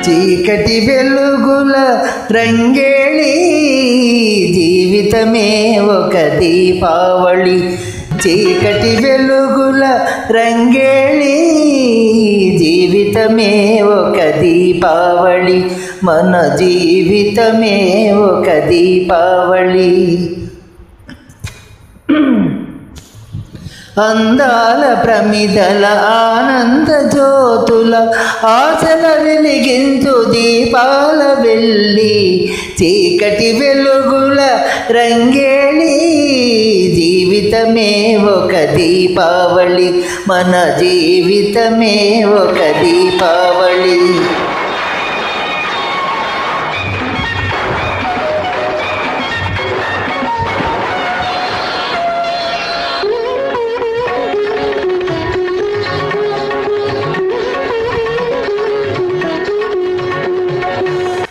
చీకటి వెలుగుల రంగేళి జీవితమే ఒక దీపావళి. చీకటి వెలుగుల రంగేళి జీవితమే ఒక దీపావళి. మన జీవితమే ఒక దీపావళి. అందాల ప్రమిదల ఆనంద జ్యోతుల ఆశల వెలిగించు దీపాల వెల్లి. చీకటి వెలుగుల రంగేళి జీవితమే ఒక దీపావళి. మన జీవితమే ఒక దీపావళి.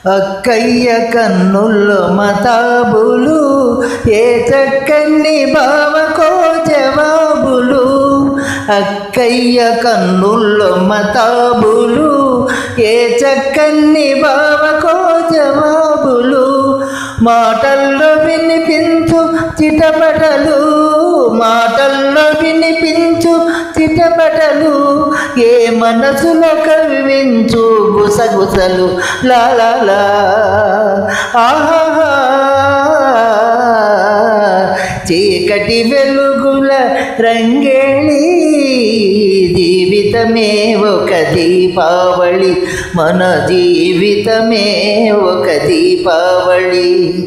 అక్కయ్య కన్నుల్లో మతాబులు, ఏ చక్కని బావకో జవాబులు. అక్కయ్య కన్నుల్లో మతాబులు, ఏ చక్కని బావకో జవాబులు. మాటల్లో వినిపించు చిటపటలు, మాటల్లో వినిపించు చిటపటలు. ఏ మనసులో కవించు గుసగుసలు. లా లా లా ఆహా. చీకటి వెలుగుల రంగేళి జీవితమే ఒక దీపావళి. మన జీవితమే ఒక దీపావళి.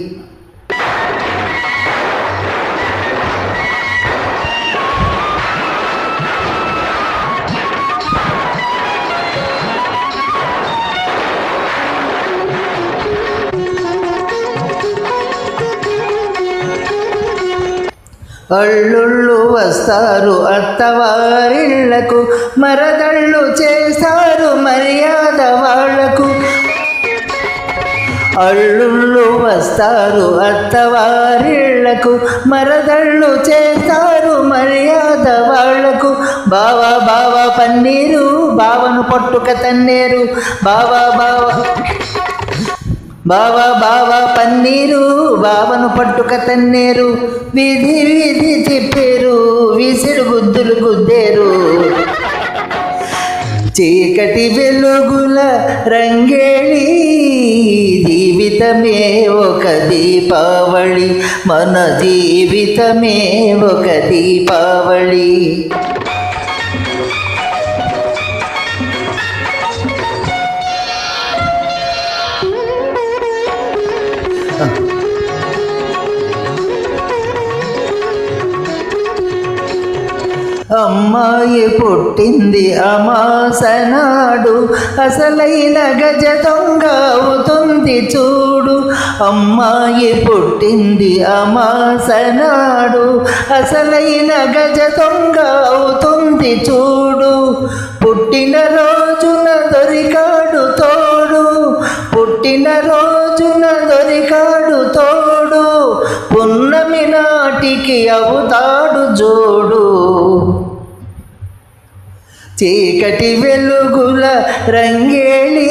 అల్లుళ్ళు వస్తారు అత్తవారిళ్లకు, మరదళ్ళు చేస్తారు మర్యాద వాళ్లకు. అల్లుళ్ళు వస్తారు అత్తవారిళ్లకు, మరదళ్ళు చేస్తారు మర్యాద వాళ్లకు. బావా బావా పన్నీరు, బావను పట్టుక తన్నేరు. బావా బావా బావా బావా పన్నీరు, బావను పట్టుక తన్నేరు. వీధి వీధి తిప్పేరు, విసిరు గుద్దులు గుద్దేరు. చీకటి వెలుగుల రంగేళి జీవితమే ఒక దీపావళి. మన జీవితమే ఒక దీపావళి. అమ్మాయి పుట్టింది అమాసనాడు, అసలైన గజ దొంగ అవుతుంది చూడు. అమ్మాయి పుట్టింది అమాసనాడు, అసలైన గజ దొంగ అవుతుంది చూడు. పుట్టిన రోజున దొరికాడు తోడు, పుట్టిన రోజున దొరికాడు తోడు. పున్నమి నాటికి అవుతాడు జోడు. చీకటి వెలుగుల రంగేళి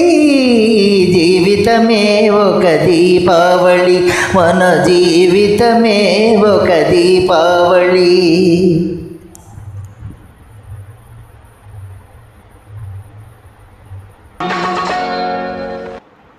జీవితమే ఒక దీపావళి. మన జీవితమే ఒక దీపావళి.